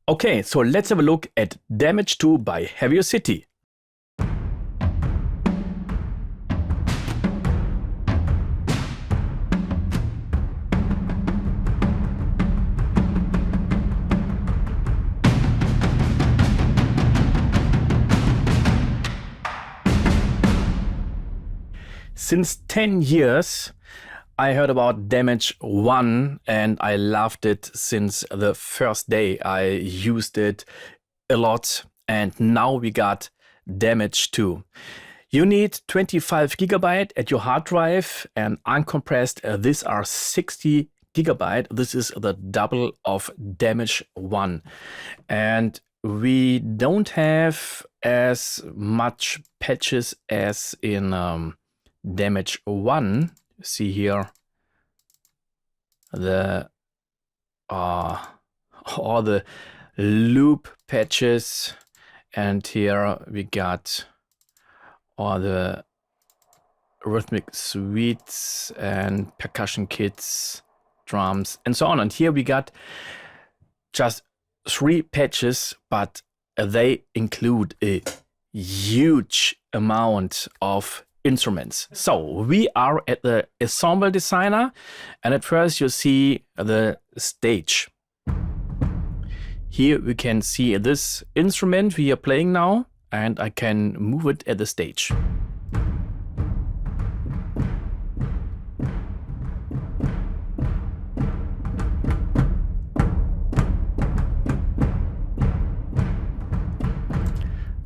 Okay, so let's have a look at Damage 2 by Heavyocity. Since 10 years, I heard about Damage 1 and I loved it since the first day. I used it a lot and now we got Damage 2. You need 25 GB at your hard drive and uncompressed, these are 60 GB. This is the double of Damage 1. And we don't have as much patches as in Damage 1. See here the all the loop patches, and here we got all the rhythmic suites and percussion kits, drums and so on. And here we got just 3 patches, but they include a huge amount of instruments. So we are at the Ensemble designer, and at first you see the stage. Here we can see this instrument we are playing now, and I can move it at the stage.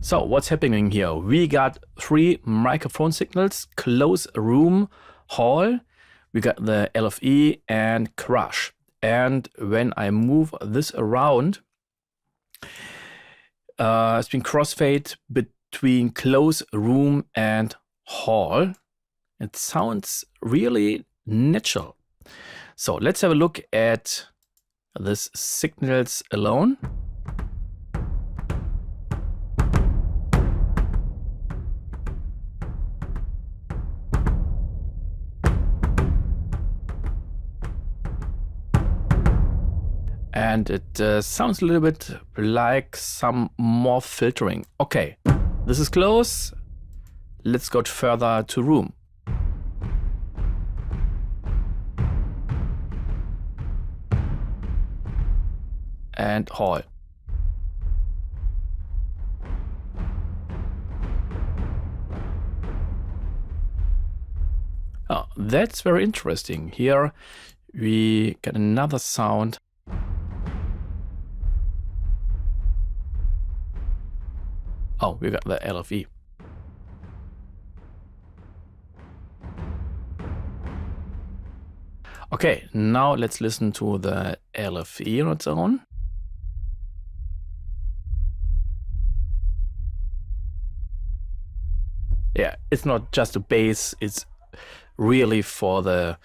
So what's happening here? We got 3 microphone signals: close, room, hall. We got the LFE and crush. And when I move this around, it's been crossfade between close, room and hall. It sounds really natural. So let's have a look at this signals alone. And it sounds a little bit like some more filtering. Okay, this is close. Let's go further to room. And hall. Oh, that's very interesting. Here we get another sound. Oh, we got the LFE. Okay, now let's listen to the LFE on its own. Yeah, it's not just a bass, it's really for the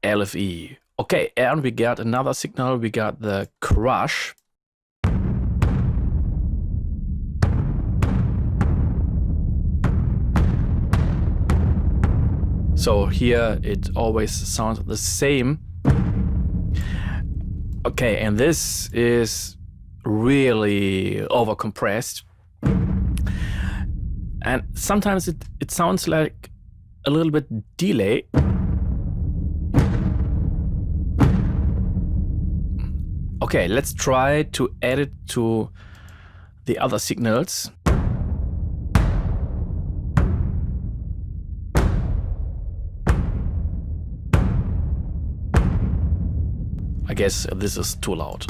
LFE. Okay, and we got another signal, we got the crush. So here it always sounds the same. Okay, and this is really overcompressed. And sometimes it sounds like a little bit delay. Okay, let's try to add it to the other signals. I guess this is too loud.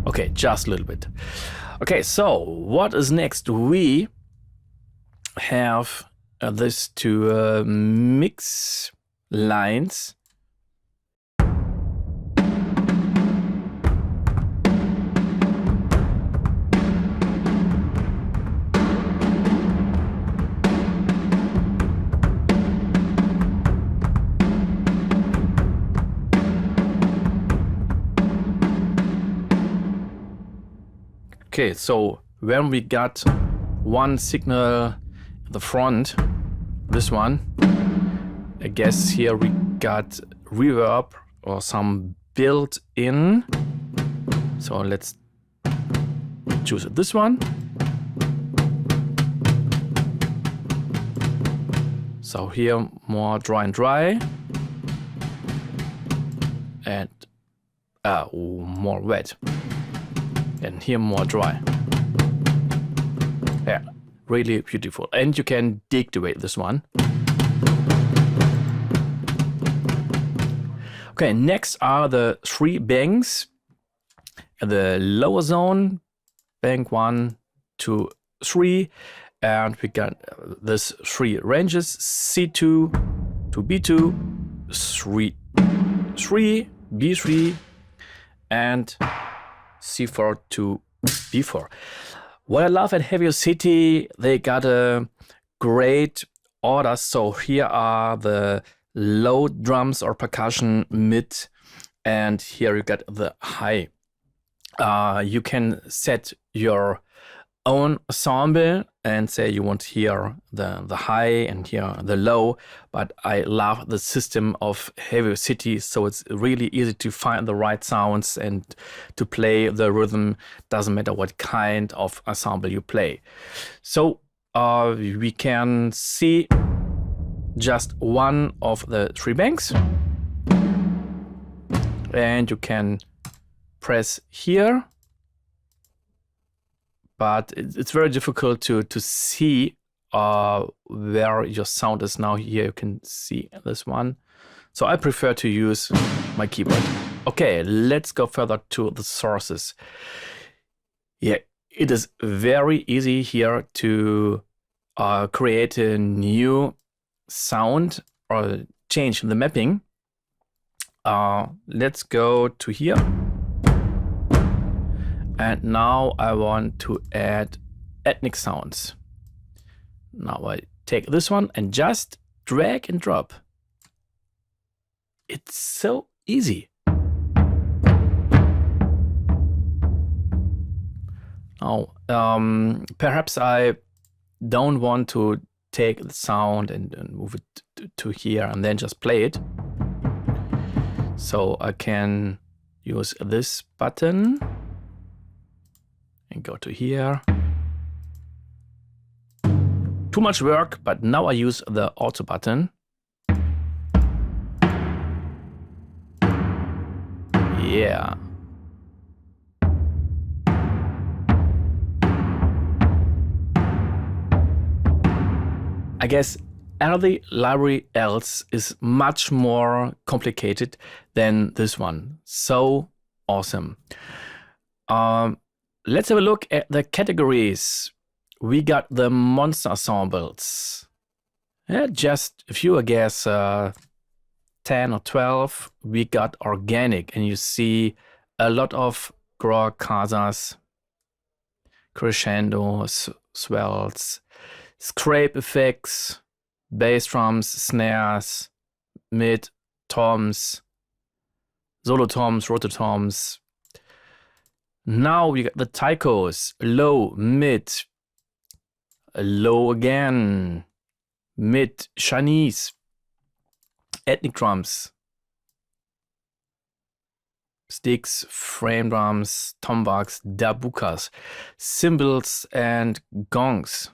Okay, just a little bit. Okay, so what is next? We have this to mix lines. Okay, so when we got one signal at the front, this one, I guess here we got reverb or some built-in So let's choose this one. So here more dry and dry, and more wet, and here more dry. Yeah, really beautiful. And you can deactivate this one. Okay, next are the 3 banks. The lower zone, bank 1, 2, 3, and we got this 3 ranges: C2 to B2, 3, 3, B3, and C4 to B4. What I love at Heavyocity, they got a great order. So here are the low drums or percussion, mid, and here you got the high. You can set your own ensemble and say you want here the high and here the low, but I love the system of Heavyocity, so it's really easy to find the right sounds and to play the rhythm, doesn't matter what kind of ensemble you play. So we can see just one of the 3 banks, and you can press here, but it's very difficult to see where your sound is now. Here you can see this one, so I prefer to use my keyboard. Okay, let's go further to the sources. Yeah, it is very easy here to create a new sound or change the mapping. Let's go to here. And now I want to add ethnic sounds. Now I take this one and just drag and drop. It's so easy. Now, perhaps I don't want to take the sound and move it to here and then just play it. So I can use this button and go to here. Too much work, but now I use the auto button. Yeah. I guess every library else is much more complicated than this one. So awesome. Let's have a look at the categories. We got the monster ensembles. Yeah, just a few, I guess, 10 or 12. We got organic, and you see a lot of grog, casas, crescendo, swells, scrape effects, bass drums, snares, mid, toms, solo toms, rototoms. Now we got the taikos, low, mid, low again, mid, Chinese, ethnic drums, sticks, frame drums, tombacs, darbukas, cymbals and gongs,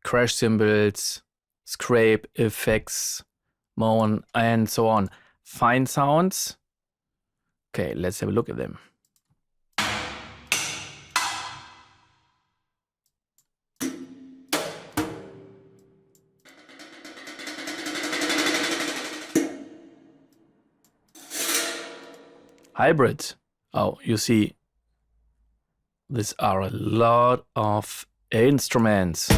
crash cymbals, scrape effects, moan, and so on. Fine sounds. Okay, let's have a look at them. Hybrid. Oh, you see, these are a lot of instruments.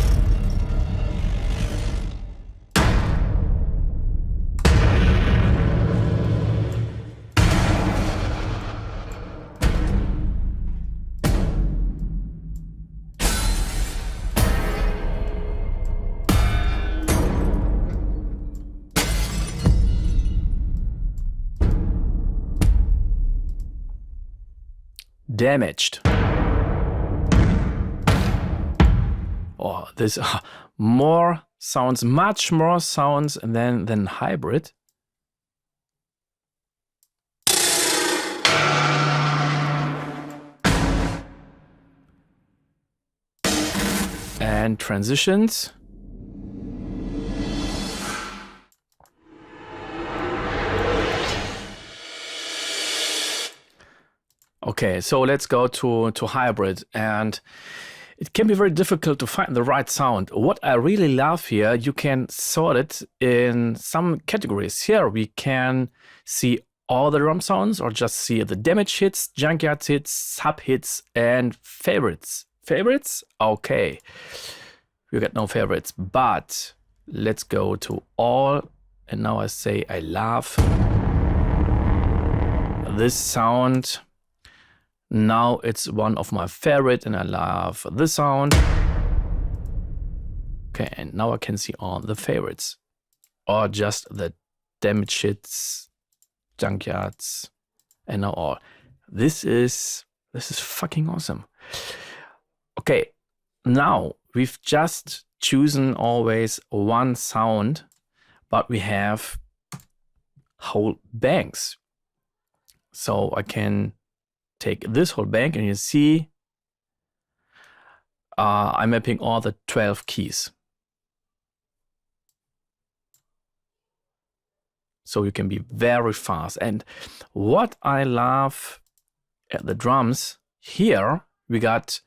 Damaged. Oh, there's more sounds, much more sounds than hybrid. And transitions. Okay, so let's go to hybrid, and it can be very difficult to find the right sound. What I really love here, you can sort it in some categories. Here we can see all the drum sounds, or just see the damage hits, junkyard hits, sub hits, and favorites. Favorites? Okay. You got no favorites, but let's go to all. And now I say I love this sound. Now it's one of my favorite, and I love this sound. Okay, and now I can see all the favorites, or just the damage hits, junkyards, and now all. This is fucking awesome. Okay, now we've just chosen always one sound, but we have whole banks. So I can take this whole bank, and you see I'm mapping all the 12 keys. So you can be very fast. And what I love at the drums, here we got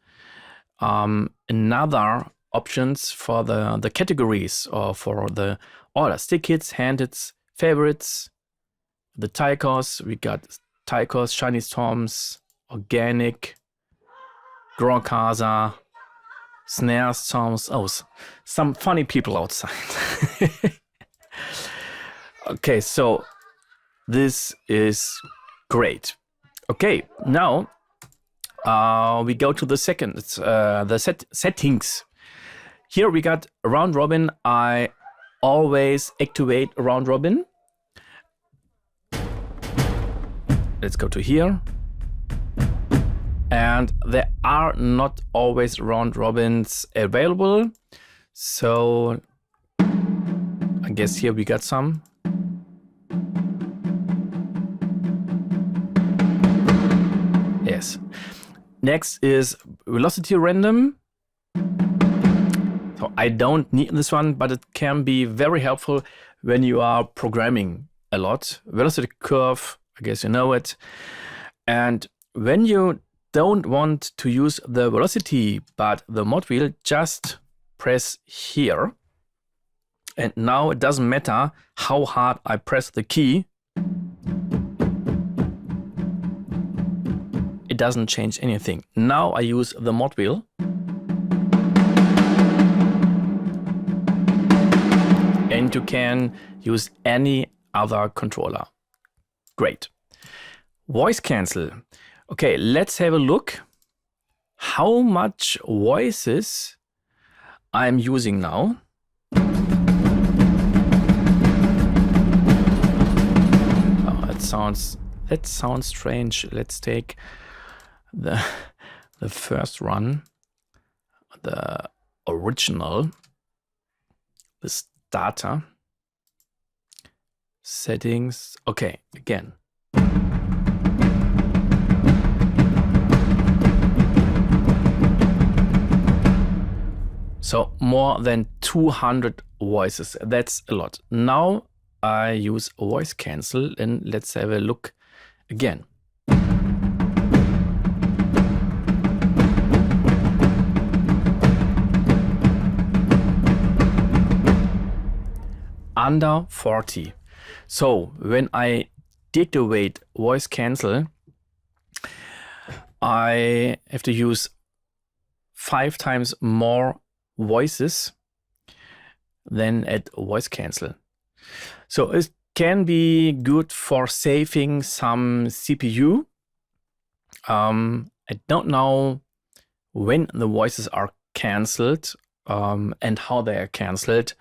another options for the categories, or for the order: stick hits, hand hits, favorites, the taikos. We got taikos, shiny storms, organic, grand casa, snare storms. Oh, some funny people outside. Okay, so this is great. Okay, now we go to the second, the settings. Here we got round robin. I always activate round robin. Let's go to here. And there are not always round robins available. So I guess here we got some. Yes. Next is velocity random. So I don't need this one, but it can be very helpful when you are programming a lot. Velocity curve, I guess you know it. And when you don't want to use the velocity but the mod wheel, just press here. And now it doesn't matter how hard I press the key. It doesn't change anything. Now I use the mod wheel. And you can use any other controller. Great. Voice cancel. Okay, let's have a look how much voices I'm using now. Oh, that sounds strange. Let's take the first run, the original, the starter. Settings. Okay, again. So more than 200 voices. That's a lot. Now I use voice cancel, and let's have a look again. Under 40. So when I deactivate voice cancel, I have to use 5 times more voices than at voice cancel. So it can be good for saving some CPU. I don't know when the voices are cancelled and how they are cancelled.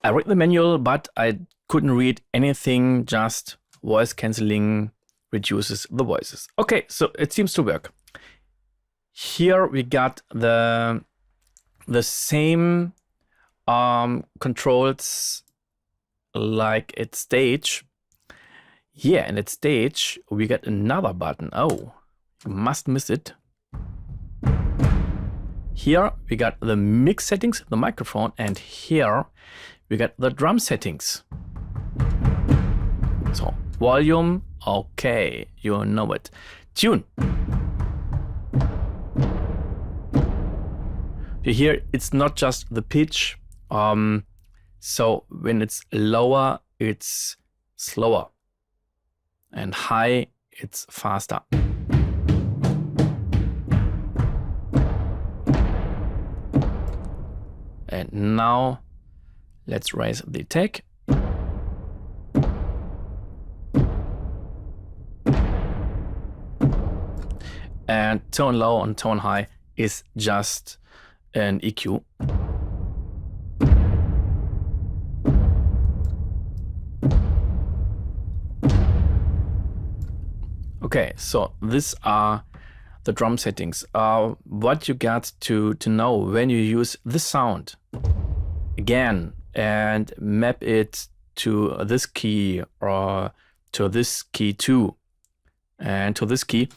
I read the manual, but I couldn't read anything. Just voice cancelling reduces the voices. Okay, so it seems to work. Here we got the same controls like at stage. Yeah, and at stage we got another button. Oh, you must miss it. here we got the mix settings, the microphone, and here we got the drum settings. So volume, okay, you know it. Tune. You hear it's not just the pitch. So when it's lower, it's slower, and high, it's faster. And now let's raise the attack. And tone low and tone high is just an EQ. Okay, so these are the drum settings. What you got to know when you use this sound again and map it to this key or to this key too, and to this key,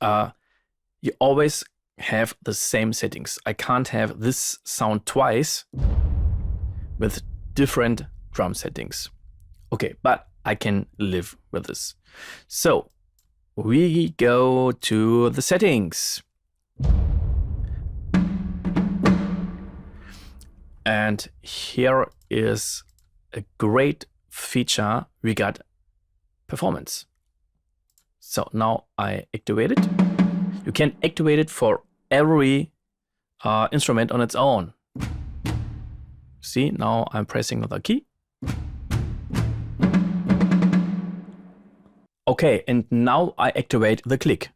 you always have the same settings. I can't have this sound twice with different drum settings. Okay, but I can live with this. So we go to the settings. And here is a great feature. We got performance. So now I activate it. You can activate it for every instrument on its own. See, now I'm pressing another key. Okay, and now I activate the click.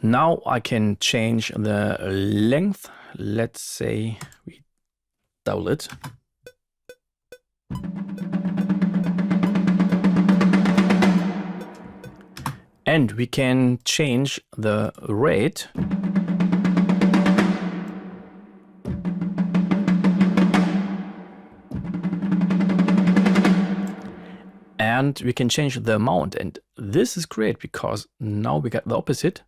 Now I can change the length. Let's say we double it. And we can change the rate. And we can change the amount. And this is great because now we got the opposite.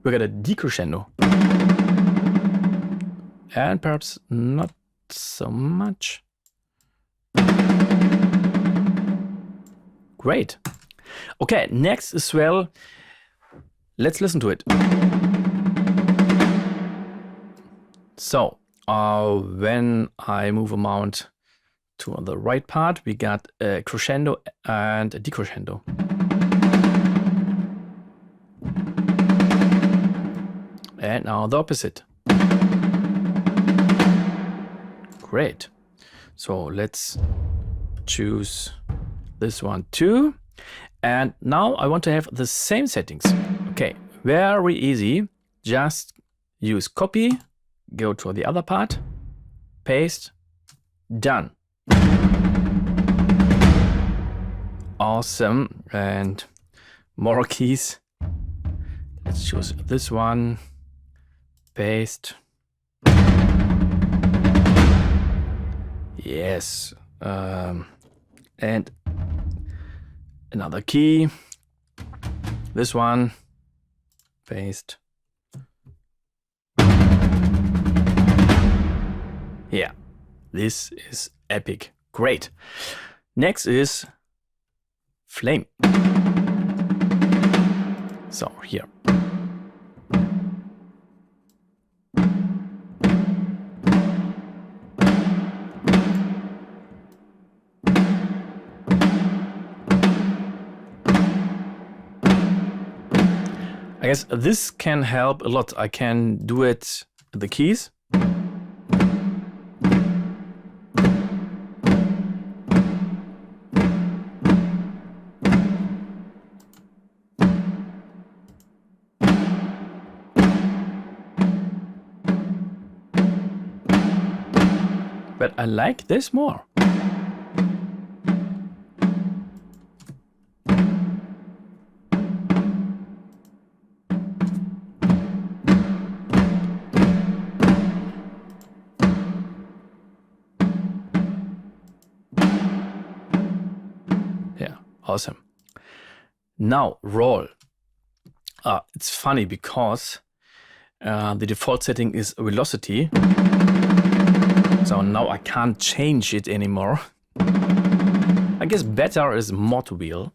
We got a decrescendo. And perhaps not so much. Great. Okay, next as well, let's listen to it. So, when I move a mount to the right part, we got a crescendo and a decrescendo. And now the opposite. Great. So let's choose this one too. And now I want to have the same settings. Okay, very easy. Just use copy, go to the other part, paste, done. Awesome. And more keys. Let's choose this one, paste. Yes. And another key, this one, paste. Yeah, this is epic. Great. Next is flame. So here. I guess this can help a lot. I can do it with the keys. But I like this more. Awesome. Now roll. It's funny because the default setting is velocity. So now I can't change it anymore. I guess better is mod wheel.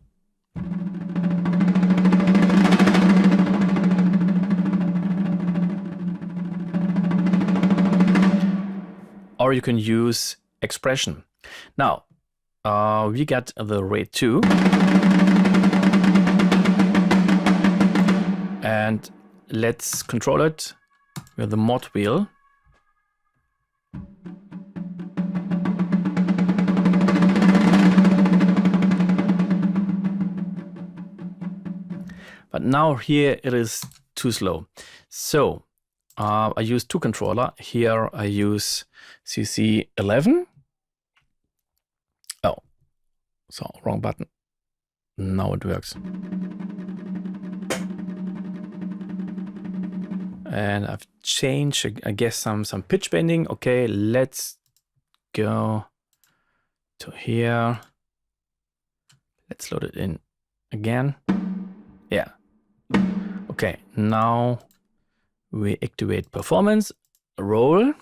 Or you can use expression. Now, we got the rate 2. And let's control it with the mod wheel. But now here it is too slow. So I use 2 controller. Here I use CC11. Oh, so wrong button. Now it works. And I've changed, I guess, some pitch bending. Okay, let's go to here. Let's load it in again. Yeah. Okay, now we activate performance, roll,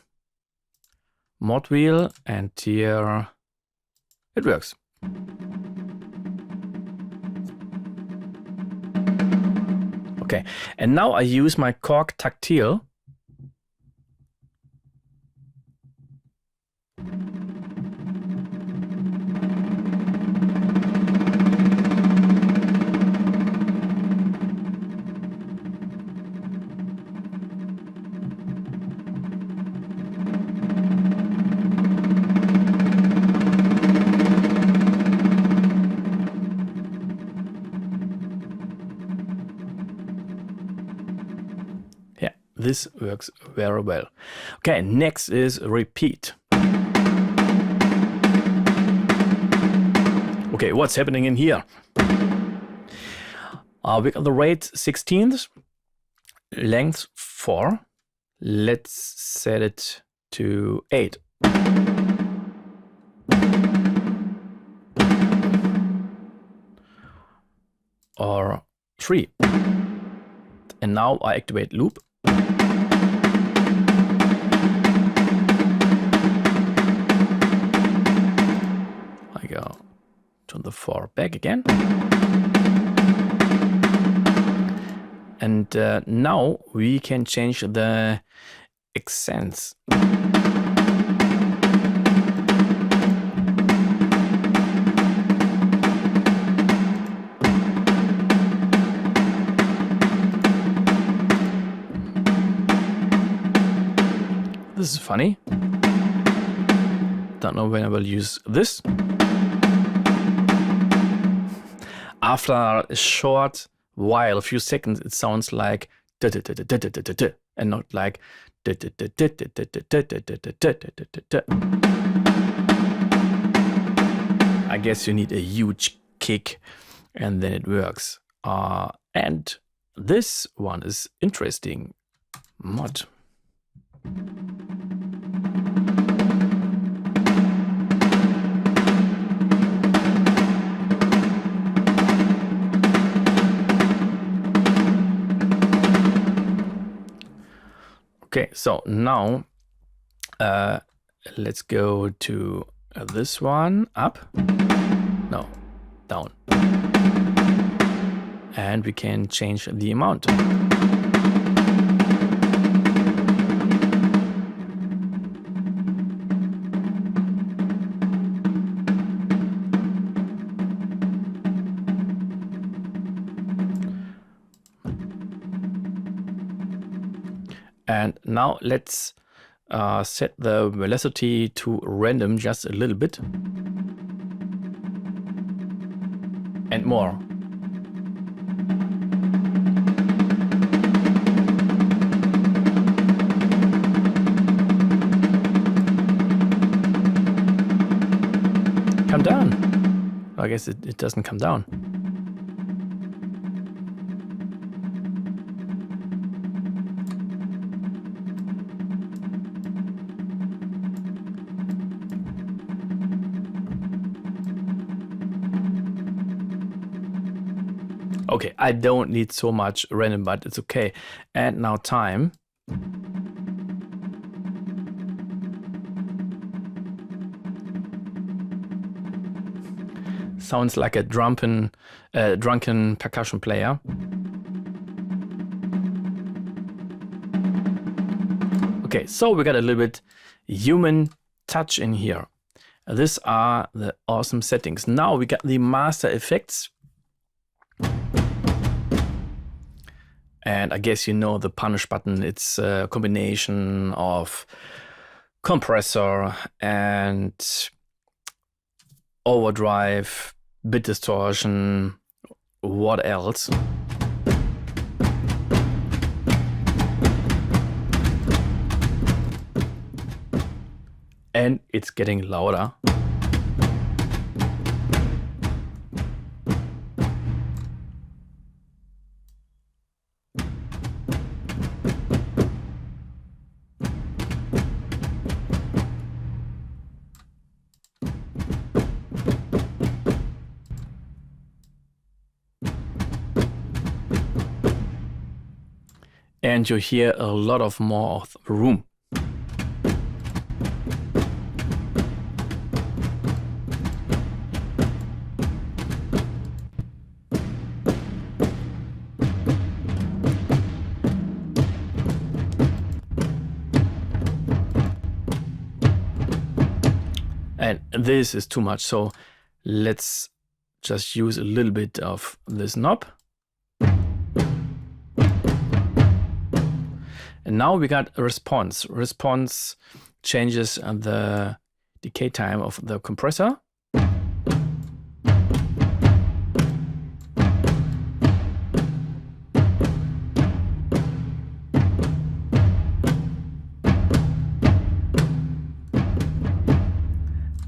mod wheel, and here it works. Okay, and now I use my cork tactile. This works very well. Okay, next is repeat. Okay, what's happening in here? We got the rate 16th, length 4. Let's set it to 8. Or 3. And now I activate loop. I go to the 4 back again. And now we can change the accents. This is funny. Don't know when I will use this. After a short while, a few seconds, it sounds like and not like I guess you need a huge kick and then it works. And this one is interesting. Mod. Okay, so now let's go to this one, up, no, down. And we can change the amount. And now let's set the velocity to random just a little bit. And more. Come down. I guess it doesn't come down. Okay, I don't need so much random, but it's okay. And now time. Sounds like a drunken percussion player. Okay, so we got a little bit human touch in here. These are the awesome settings. Now we got the master effects. And I guess you know the punish button. It's a combination of compressor and overdrive, bit distortion, what else? And it's getting louder. And you hear a lot of more of the room. And this is too much, so let's just use a little bit of this knob. And now we got a response. Response changes the decay time of the compressor.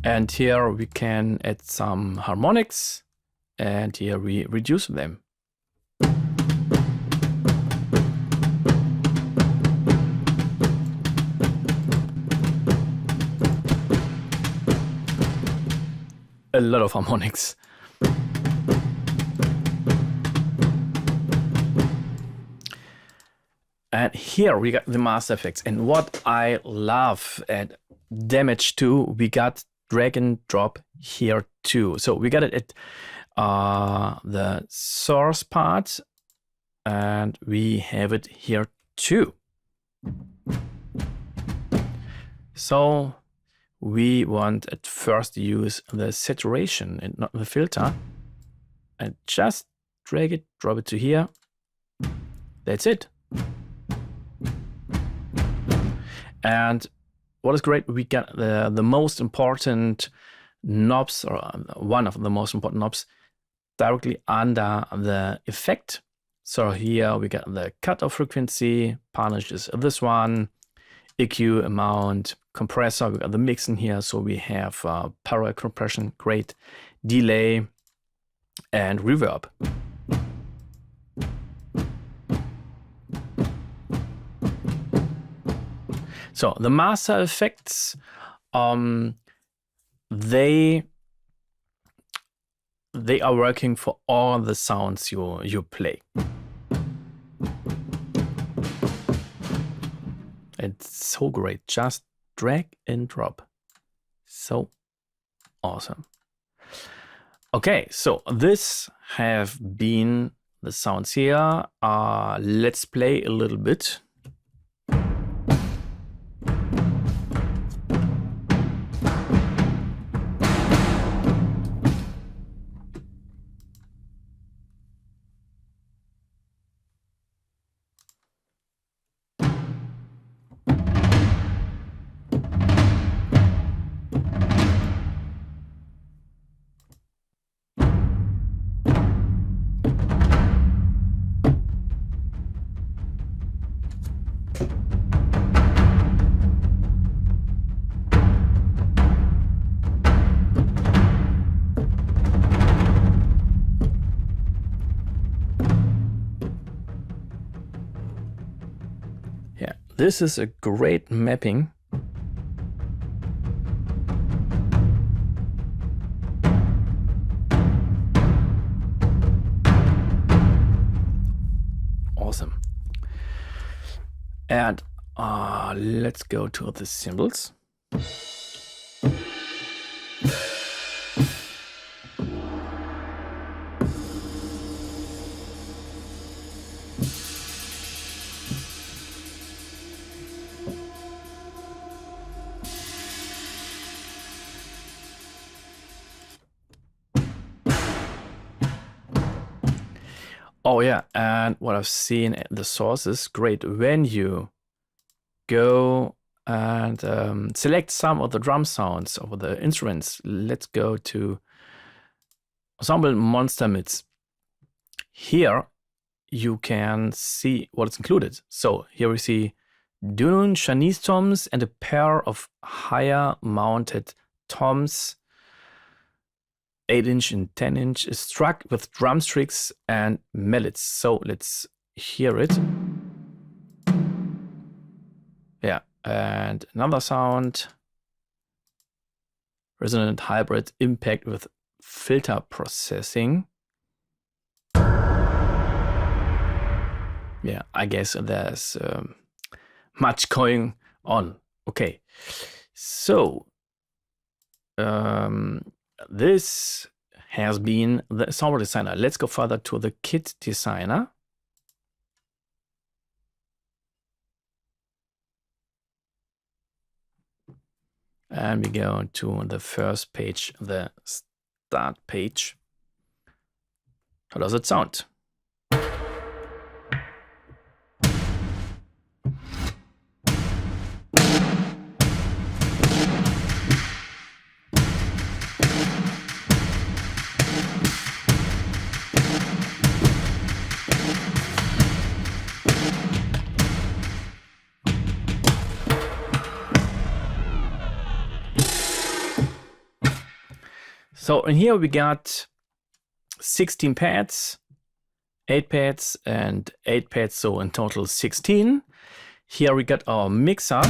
And here we can add some harmonics, and here we reduce them. A lot of harmonics. And here we got the master effects. And what I love at Damage 2, we got drag and drop here too. So we got it at the source part, and we have it here too. So we want at first use the saturation and not the filter, and just drag it, drop it to here. That's it. And what is great, we got the most important knobs, or one of the most important knobs, directly under the effect. So here we got the cutoff frequency, punish is this one, EQ amount, compressor, we got the mix in here. So we have parallel compression, great delay, and reverb. So the master effects, they are working for all the sounds you play. It's so great. Just drag and drop. So awesome. Okay, so this have been the sounds here. Let's play a little bit. This is a great mapping. And let's go to the cymbals. Oh yeah, and what I've seen in the sources, great, when you go and select some of the drum sounds of the instruments. Let's go to Ensemble Monster Mids. Here you can see what's included. So here we see Dune Chinese toms and a pair of higher mounted toms, 8-inch and 10-inch, is struck with drumsticks and mallets. So let's hear it. Yeah, and another sound, resonant hybrid impact with filter processing. Yeah, I guess there's much going on. Okay, so this has been the Ensemble Designer. Let's go further to the Kit Designer. And we go to the first page, the start page. How does it sound? So in here we got 16 pads, 8 pads and 8 pads, so in total 16. Here we got our mixer.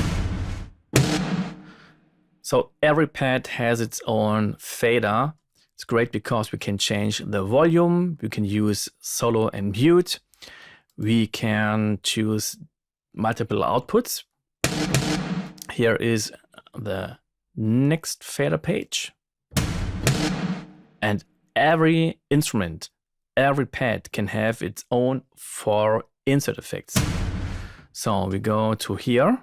So every pad has its own fader. It's great because we can change the volume, we can use solo and mute, we can choose multiple outputs. Here is the next fader page. And every instrument, every pad can have its own 4 insert effects. So we go to here,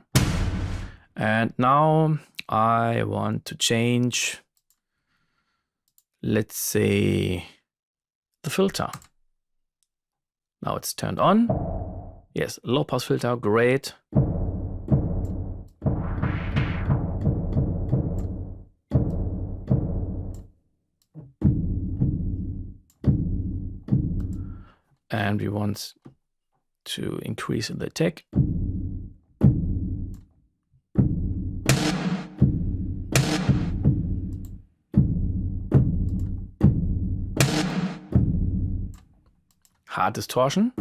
and now I want to change, let's say, the filter. Now it's turned on. Yes, low pass filter, great. And we want to increase the attack. Hard distortion.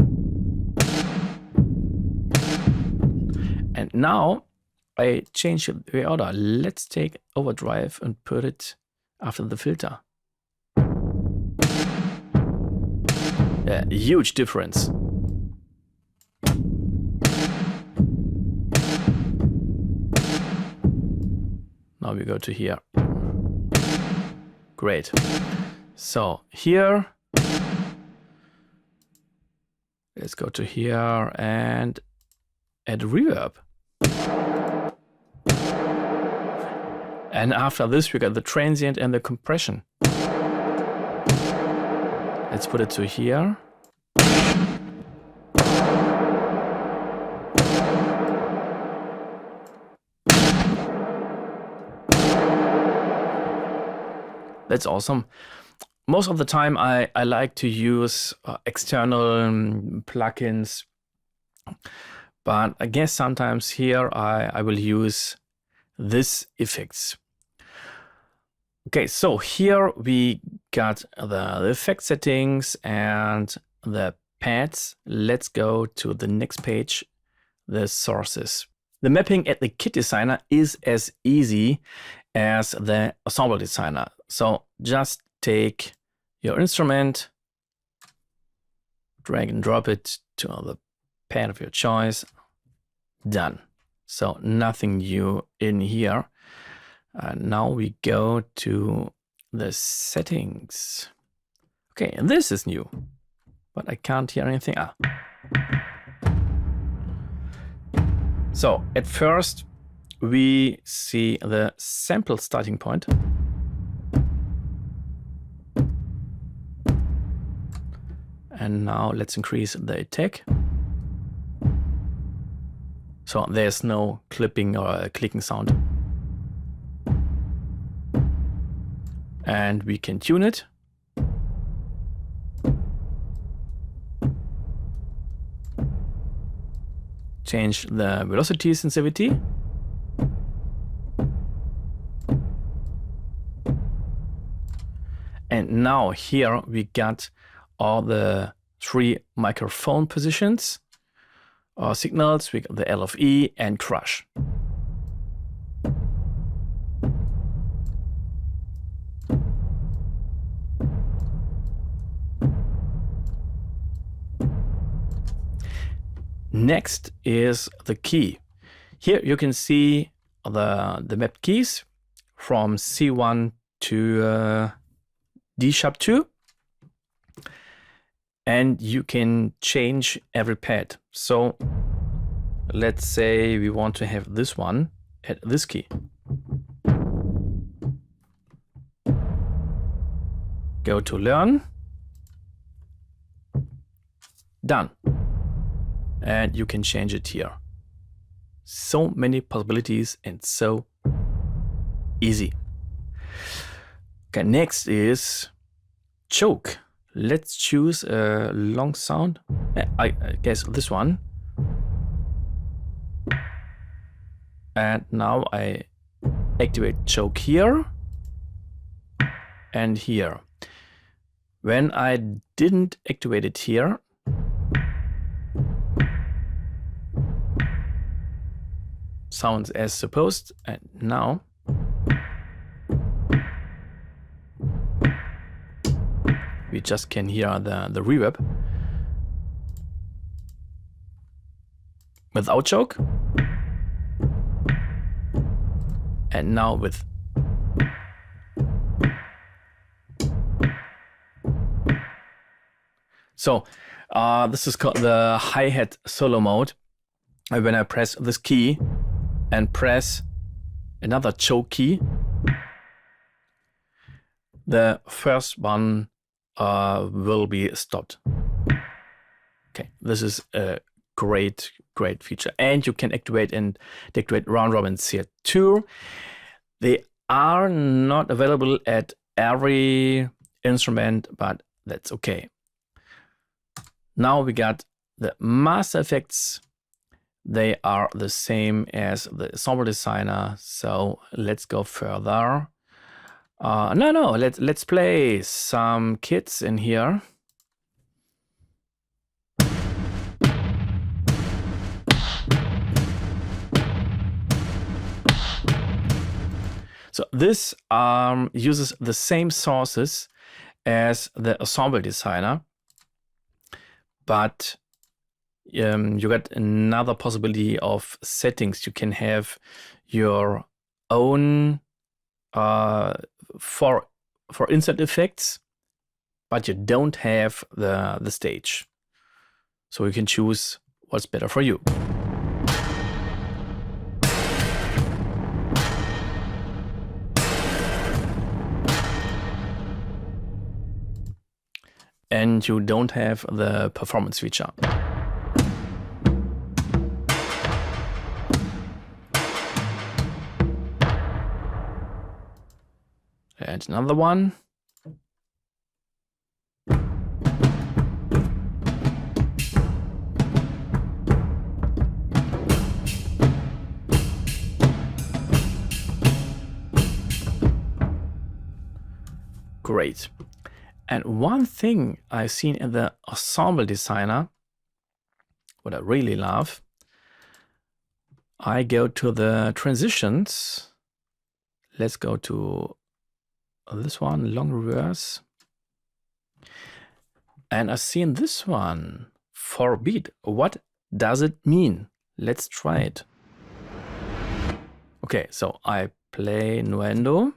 And now I change the order. Let's take overdrive and put it after the filter. Yeah, huge difference. Now we go to here. Great. So here, let's go to here and add reverb. And after this, we got the transient and the compression. Let's put it to here. That's awesome. Most of the time I like to use external plugins, but I guess sometimes here I will use this effects. Okay, so here we got the effect settings and the pads. Let's go to the next page, the sources. The mapping at the Kit Designer is as easy as the Ensemble Designer. So just take your instrument, drag and drop it to the pad of your choice. Done. So nothing new in here. Now we go to the settings. Okay, and this is new, but I can't hear anything. So at first we see the sample starting point. And now let's increase the attack. So there's no clipping or clicking sound. And we can tune it. Change the velocity sensitivity. And now here we got all the 3 microphone positions or signals. We got the LFE and crush. Next is the key. Here you can see the mapped keys from C1 to D#2, and you can change every pad. So let's say we want to have this one at this key. Go to learn. Done. And you can change it here. So many possibilities and so easy. Okay, next is choke. Let's choose a long sound. I guess this one. And now I activate choke here and here. When I didn't activate it here, sounds as supposed, and now we just can hear the reverb without choke, and now with. So this is called the hi-hat solo mode. When I press this key and press another choke key, the first one will be stopped. Okay, this is a great feature. And you can activate and deactivate round robins here too. They are not available at every instrument, but that's okay. Now we got the master effects. They are the same as the Ensemble designer. So let's go further. No, let's play some kits in here. So this uses the same sources as the Ensemble designer, but you got another possibility of settings. You can have your own for insert effects, but you don't have the stage. So you can choose what's better for you. And you don't have the performance feature. And another one. Great. And one thing I've seen in the Ensemble designer, what I really love, I go to the transitions. Let's go to this one, long reverse. And I've seen this one, 4 beat. What does it mean? let's try it. Okay, so I play Nuendo.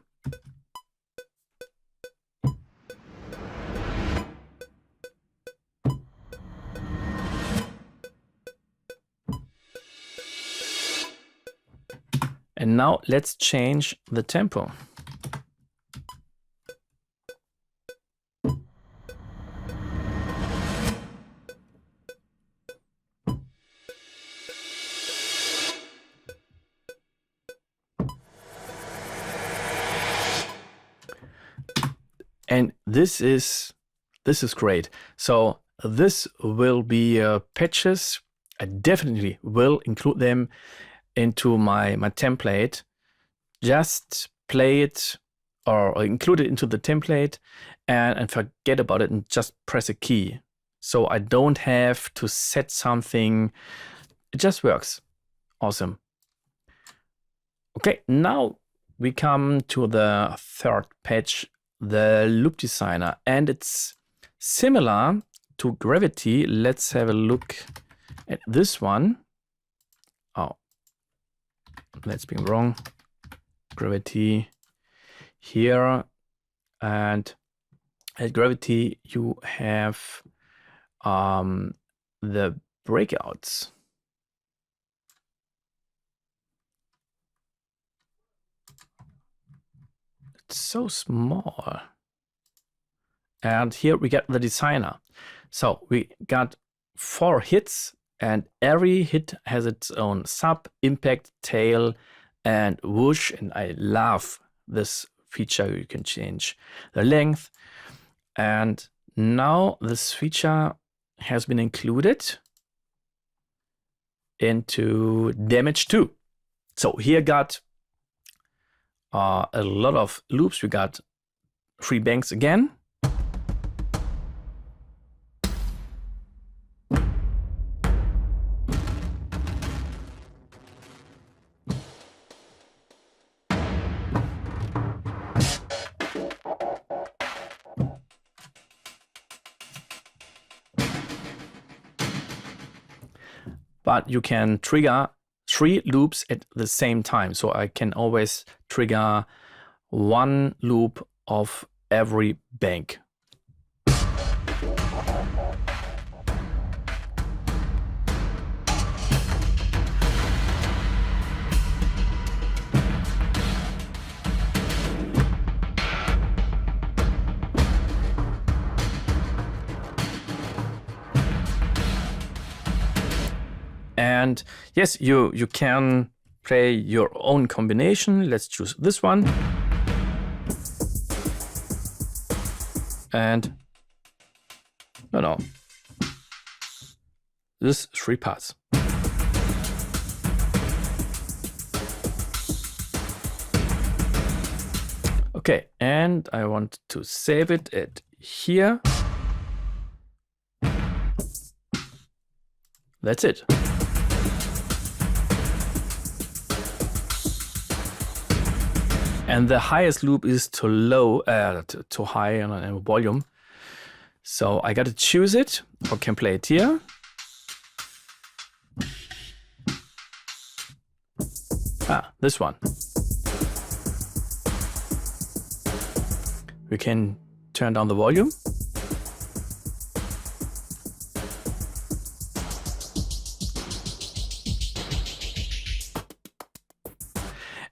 And now let's change the tempo. And this is great. So this will be patches. I definitely will include them into my template. Just play it or include it into the template and forget about it and just press a key. So I don't have to set something. It just works. Awesome. Okay, now we come to the third patch, the loop designer, and it's similar to Gravity. Let's have a look at this one. Oh, that's being wrong. Gravity here, and at Gravity you have the breakouts. It's so small. And here we get the designer. So we got 4 hits, and every hit has its own sub, impact, tail, and whoosh. And I love this feature. You can change the length. And now this feature has been included into Damage 2. So here got a lot of loops. We got 3 banks again. But you can trigger 3 loops at the same time. So I can always trigger 1 loop of every bank. And yes, you can play your own combination. Let's choose this one. And no. This 3 parts. Okay, and I want to save it at here. That's it. And the highest loop is too low, too high on volume. So I got to choose it, or can play it here. This one. We can turn down the volume.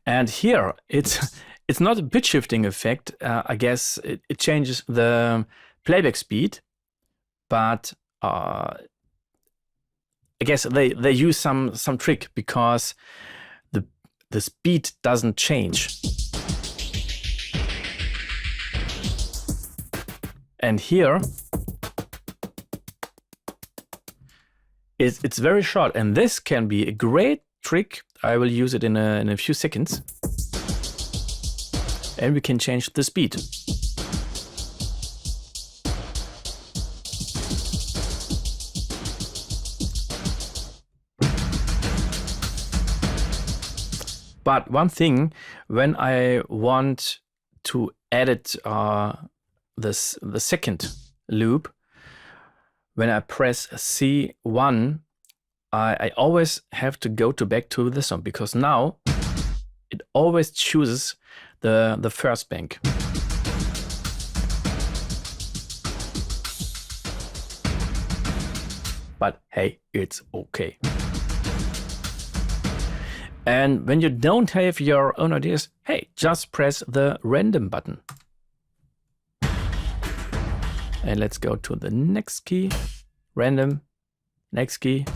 And here it's not a pitch shifting effect. I guess it changes the playback speed, but I guess they use some trick because the speed doesn't change. And here it's very short, and this can be a great trick. I will use it in a few seconds. And we can change the speed. But one thing, when I want to edit the second loop, when I press C1, I always have to go back to this one, because now it always chooses the first bank. But hey, it's okay. And when you don't have your own ideas, hey, just press the random button. And let's go to the next key, random, next key,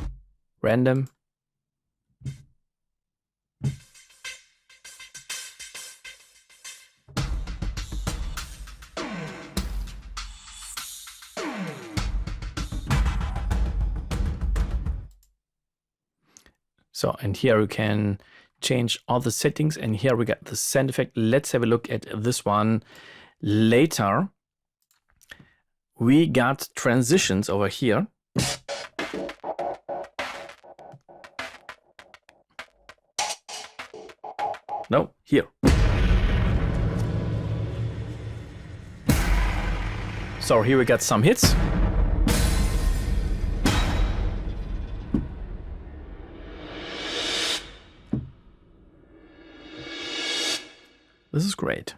random. So, and here you can change all the settings, and here we got the sound effect. Let's have a look at this one later. We got transitions over here. No, here. So here we got some hits. This is great.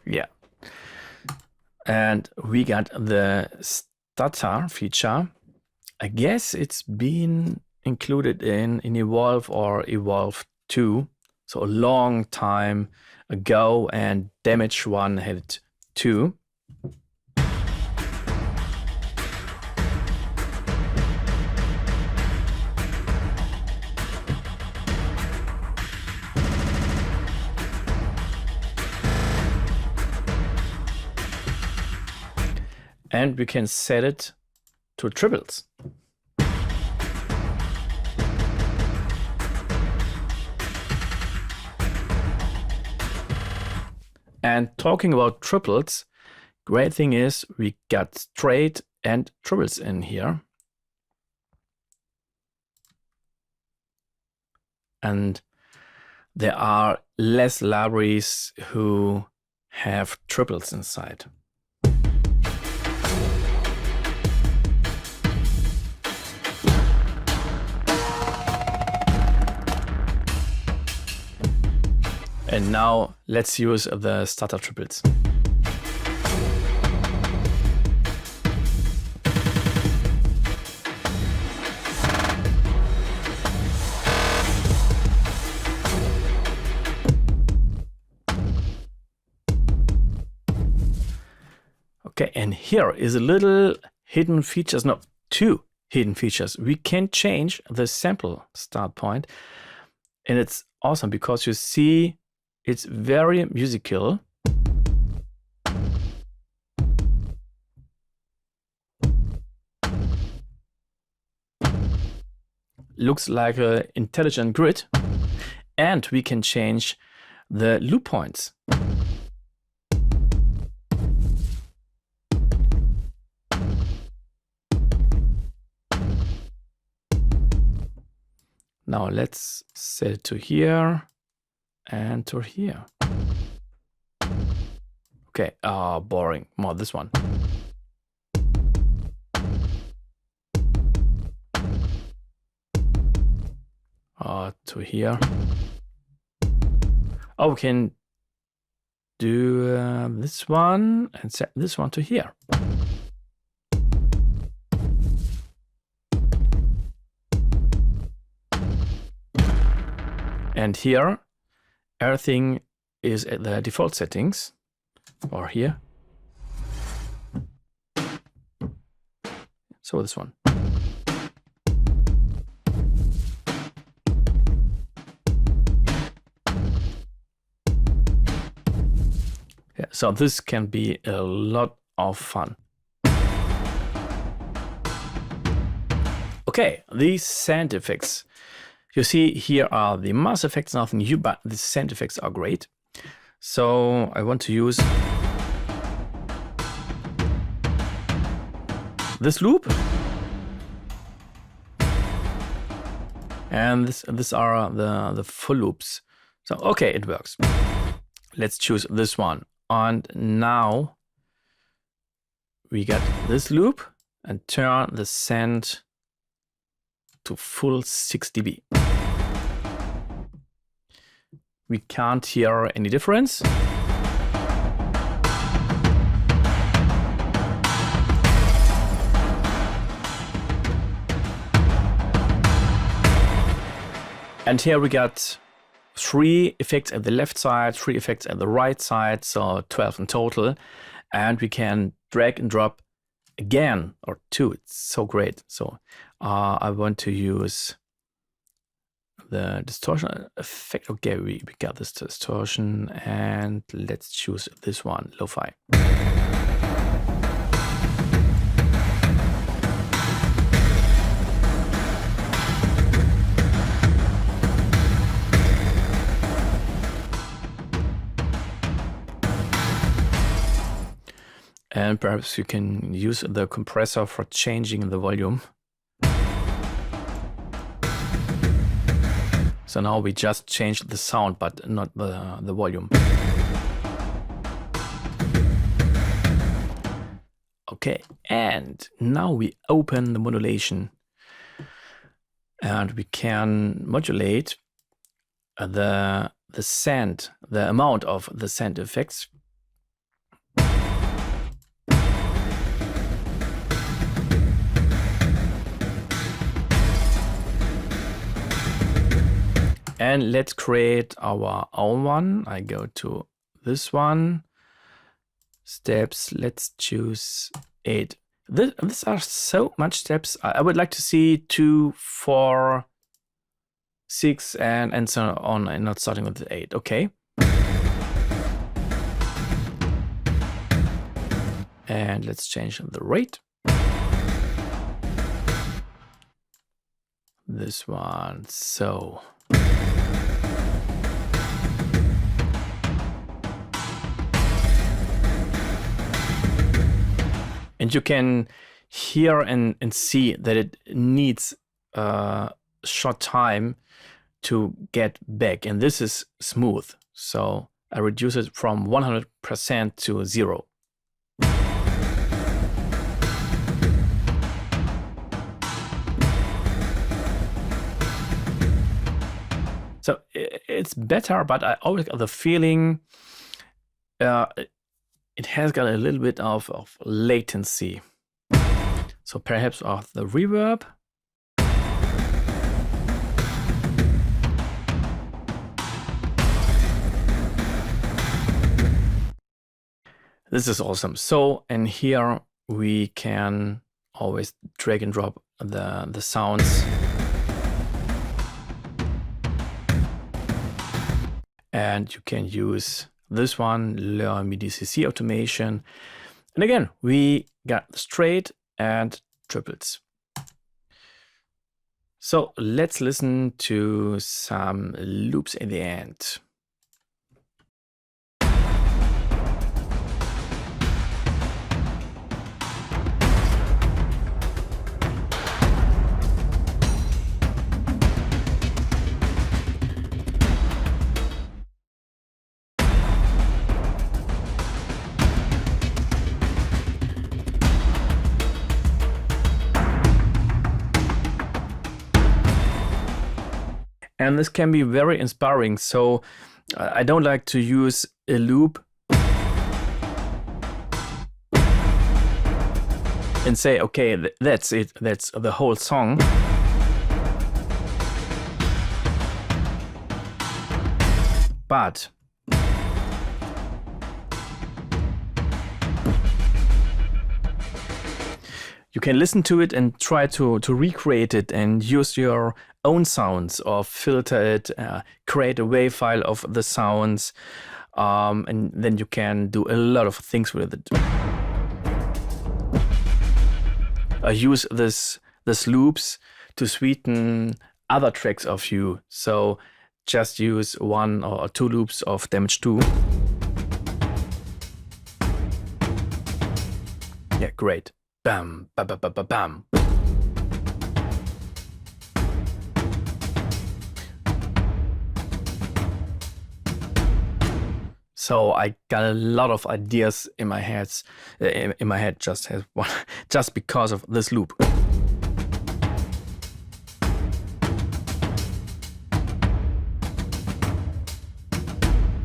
Yeah. And we got the stutter feature. I guess it's been included in Evolve or Evolve 2, so a long time ago, and Damage 1 had it too. And we can set it to triples. And talking about triples, great thing is we got straight and triples in here. And there are less libraries who have triples inside. And now let's use the stutter triples. Okay, and here is a little hidden features, no, two hidden features. We can change the sample start point, and it's awesome because you see it's very musical. Looks like an intelligent grid, and we can change the loop points. Now let's set it to here and to here. Okay, boring. More this one. To here. Oh, we can do this one and set this one to here. And here, everything is at the default settings, or here. So this one. Yeah, so this can be a lot of fun. Okay, these sound effects. You see, here are the mass effects, nothing new, but the sound effects are great. So I want to use this loop. And these are the full loops. So, okay, it works. Let's choose this one. And now we got this loop and turn the send to full 6 dB. We can't hear any difference. And here we got 3 effects at the left side, 3 effects at the right side, so 12 in total. And we can drag and drop again, or 2. It's so great. So I want to use the distortion effect. Okay, we got this distortion, and let's choose this one, lo-fi. And perhaps you can use the compressor for changing the volume. So now we just changed the sound, but not the volume. Okay, and now we open the modulation. And we can modulate the send, the amount of the send effects. And let's create our own one. I go to this one. Steps, let's choose 8. These are so much steps. I would like to see 2, 4, 6, and so on, and not starting with the 8. Okay. And let's change the rate. This one, so. And you can hear and see that it needs a short time to get back. And this is smooth. So I reduce it from 100% to 0. So it's better, but I always got the feeling it has got a little bit of latency. So perhaps of the reverb. This is awesome. So, and here we can always drag and drop the sounds. And you can use this one, Learn MIDI CC automation. And again, we got straight and triples. So let's listen to some loops at the end. And this can be very inspiring. So I don't like to use a loop and say, okay, that's it. That's the whole song. But you can listen to it and try to recreate it and use your own sounds or filter it, create a WAV file of the sounds, and then you can do a lot of things with it. Use this loops to sweeten other tracks of you. So just use 1 or 2 loops of Damage 2. Yeah, great. bam, ba ba ba ba bam. So I got a lot of ideas in my head, just has one, just because of this loop.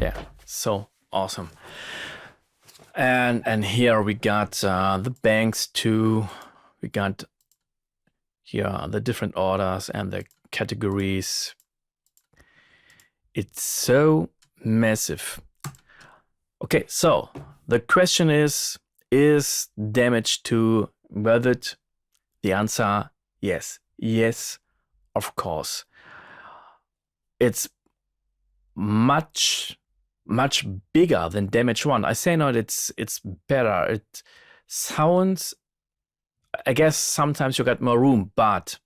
Yeah, so awesome. And here we got the banks too. We got here the different orders and the categories. It's so massive. Okay, so the question is Damage 2 worth it? The answer, yes. Yes, of course. It's much bigger than Damage 1. I say not it's better. It sounds, I guess sometimes you got more room, but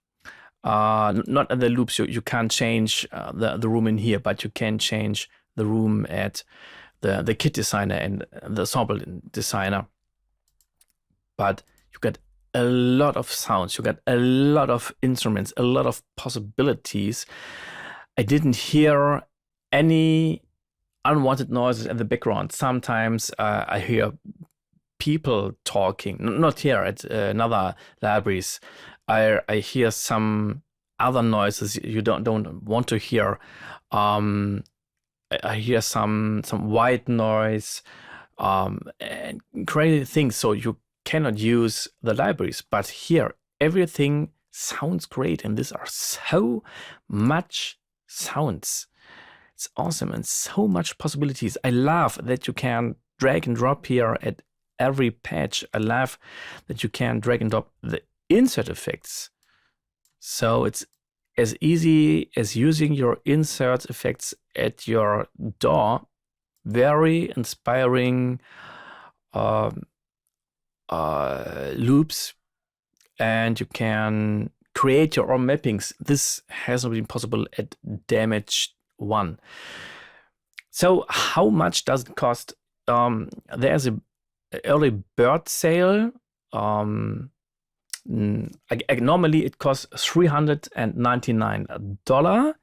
not at the loops. You can't change the room in here, but you can change the room at the kit designer and the ensemble designer. But you got a lot of sounds, you got a lot of instruments, a lot of possibilities. I didn't hear any unwanted noises in the background. Sometimes I hear people talking, not here at another libraries. I hear some other noises you don't want to hear. I hear some white noise and crazy things. So you cannot use the libraries, but here everything sounds great, and these are so much sounds. It's awesome and so much possibilities. I love that you can drag and drop here at every patch. I love that you can drag and drop the insert effects. So it's as easy as using your insert effects at your DAW. Very inspiring loops, and you can create your own mappings. This hasn't been possible at Damage 1. So how much does it cost? There's an early bird sale. Normally it costs $399.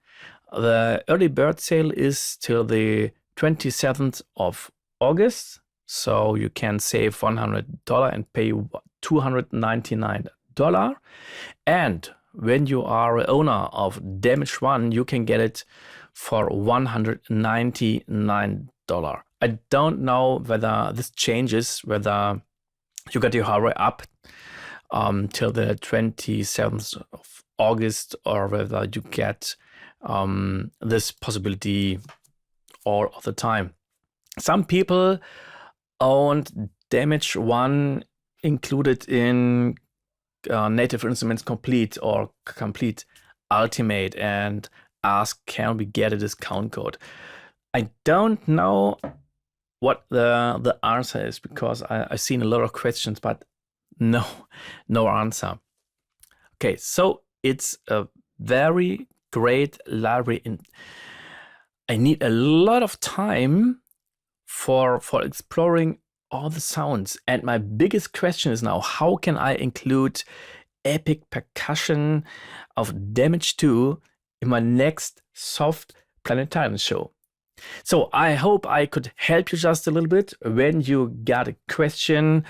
The early bird sale is till the 27th of August. So you can save $100 and pay $299. And when you are an owner of Damage 1, you can get it for $199. I don't know whether this changes, whether you got your hurry up till the 27th of August, or whether you get this possibility all of the time. Some people owned Damage 1 included in Native Instruments Complete or Complete Ultimate and ask, can we get a discount code? I don't know what the answer is, because I've seen a lot of questions, but no answer. Okay, so it's a very great library, and I need a lot of time for exploring all the sounds. And my biggest question is now, how can I include epic percussion of Damage 2 in my next soft planetarium show? So I hope I could help you just a little bit. When you got a question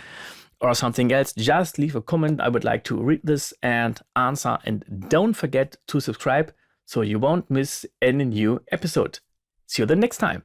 or something else, just leave a comment. I would like to read this and answer. And don't forget to subscribe so you won't miss any new episode. See you the next time.